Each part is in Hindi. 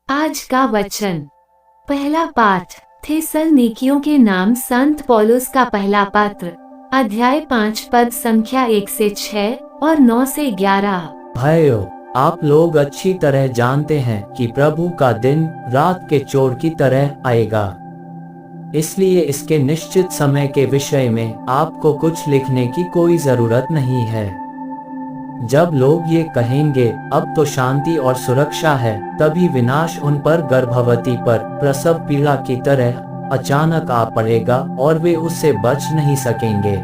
आज का वचन। पहला पाठ थेसलनिकियों के नाम संत पौलुस का पहला पत्र, अध्याय 5 पद संख्या 1 से 6 और 9 से 11। भाइयों, आप लोग अच्छी तरह जानते हैं कि प्रभु का दिन रात के चोर की तरह आएगा। इसलिए इसके निश्चित समय के विषय में आपको कुछ लिखने की कोई जरूरत नहीं है। जब लोग ये कहेंगे अब तो शांति और सुरक्षा है, तभी विनाश उन पर गर्भवती पर प्रसव पीड़ा की तरह अचानक आ पड़ेगा और वे उससे बच नहीं सकेंगे।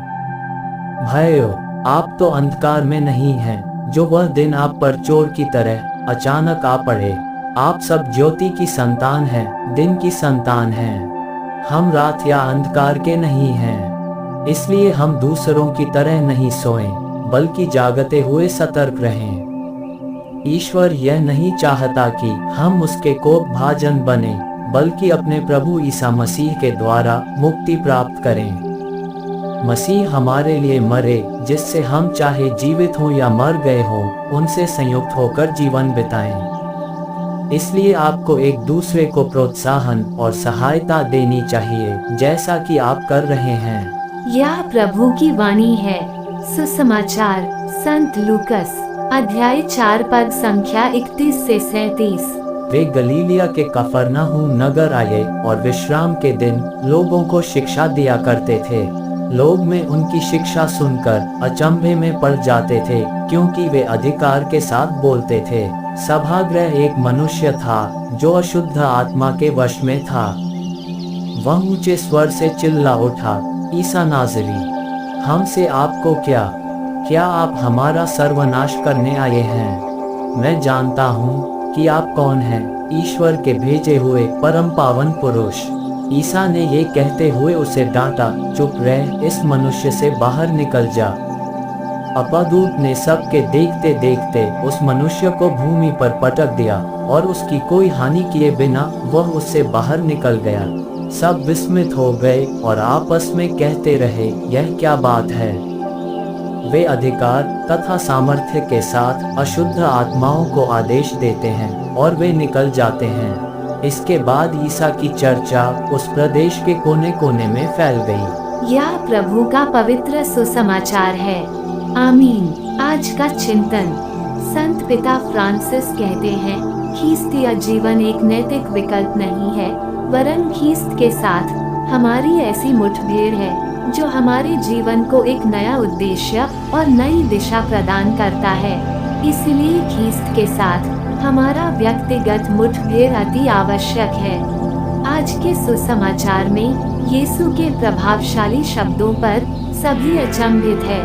भाइयों, आप तो अंधकार में नहीं हैं, जो वह दिन आप पर चोर की तरह अचानक आ पड़े। आप सब ज्योति की संतान हैं, दिन की संतान हैं। हम रात या अंधकार के नहीं हैं। इसलिए हम दूसरों की तरह नहीं सोएं, बल्कि जागते हुए सतर्क रहें। ईश्वर यह नहीं चाहता कि हम उसके कोप भाजन बने, बल्कि अपने प्रभु ईसा मसीह के द्वारा मुक्ति प्राप्त करें। मसीह हमारे लिए मरे, जिससे हम चाहे जीवित हों या मर गए हों, उनसे संयुक्त होकर जीवन बिताएं। इसलिए आपको एक दूसरे को प्रोत्साहन और सहायता देनी चाहिए, जैसा कि आप कर रहे हैं। यह प्रभु की वाणी है। सुसमाचार संत लूकस, अध्याय 4 पद संख्या 31 से 37। वे गलीलिया के कफरनहूम नगर आए और विश्राम के दिन लोगों को शिक्षा दिया करते थे। लोग में उनकी शिक्षा सुनकर अचंभे में पड़ जाते थे, क्योंकि वे अधिकार के साथ बोलते थे। सभागृह एक मनुष्य था जो अशुद्ध आत्मा के वश में था। वह ऊंचे स्वर से चिल्ला उठा, ईसा नाज़री, हमसे आपको क्या आप हमारा सर्वनाश करने आए हैं? मैं जानता हूँ कि आप कौन हैं, ईश्वर के भेजे हुए परम पावन पुरुष। ईसा ने ये कहते हुए उसे डांटा, चुप रह, इस मनुष्य से बाहर निकल जा। अपदूत ने सबके देखते देखते उस मनुष्य को भूमि पर पटक दिया और उसकी कोई हानि किए बिना वह उससे बाहर निकल गया। सब विस्मित हो गए और आपस में कहते रहे, यह क्या बात है? वे अधिकार तथा सामर्थ्य के साथ अशुद्ध आत्माओं को आदेश देते हैं और वे निकल जाते हैं। इसके बाद ईसा की चर्चा उस प्रदेश के कोने कोने में फैल गई। यह प्रभु का पवित्र सुसमाचार है। आमीन। आज का चिंतन। संत पिता फ्रांसिस कहते हैं, ख्रिस्तीय जीवन एक नैतिक विकल्प नहीं है, वरन ख्रिस्त के साथ हमारी ऐसी मुठभेड़ है जो हमारे जीवन को एक नया उद्देश्य और नई दिशा प्रदान करता है। इसलिए ख्रिस्त के साथ हमारा व्यक्तिगत मुठभेड़ अति आवश्यक है। आज के सुसमाचार में यीशु के प्रभावशाली शब्दों पर सभी अचंभित है।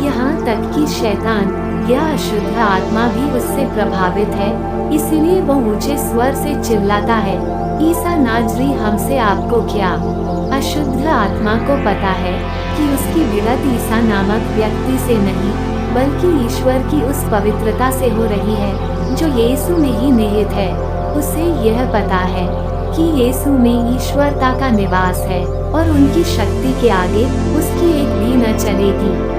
यहाँ तक कि शैतान या अशुद्ध आत्मा भी उससे प्रभावित है। इसलिए वो ऊंचे स्वर से चिल्लाता है, ईसा नाज़री, हमसे आपको क्या? अशुद्ध आत्मा को पता है कि उसकी भिड़ंत ईसा नामक व्यक्ति से नहीं, बल्कि ईश्वर की उस पवित्रता से हो रही है जो यीशु में ही निहित है। उसे यह पता है कि यीशु में ईश्वरता का निवास है और उनकी शक्ति के आगे उसकी एक भी न चलेगी।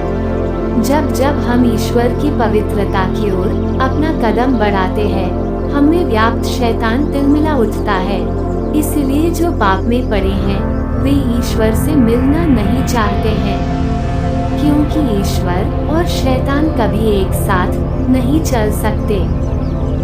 जब जब हम ईश्वर की पवित्रता की ओर अपना कदम बढ़ाते हैं, हमें व्याप्त शैतान तिलमिला उठता है। इसलिए जो पाप में पड़े हैं वे ईश्वर से मिलना नहीं चाहते हैं, क्योंकि ईश्वर और शैतान कभी एक साथ नहीं चल सकते।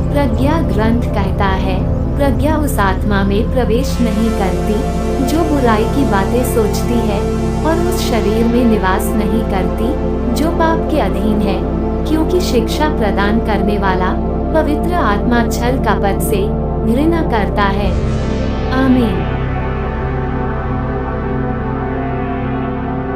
प्रज्ञा ग्रंथ कहता है, प्रज्ञा उस आत्मा में प्रवेश नहीं करती जो बुराई की बातें सोचती है, और उस शरीर में निवास नहीं करती जो पाप के अधीन है, क्योंकि शिक्षा प्रदान करने वाला पवित्र आत्मा छल कपट से घृणा करता है। आमीन।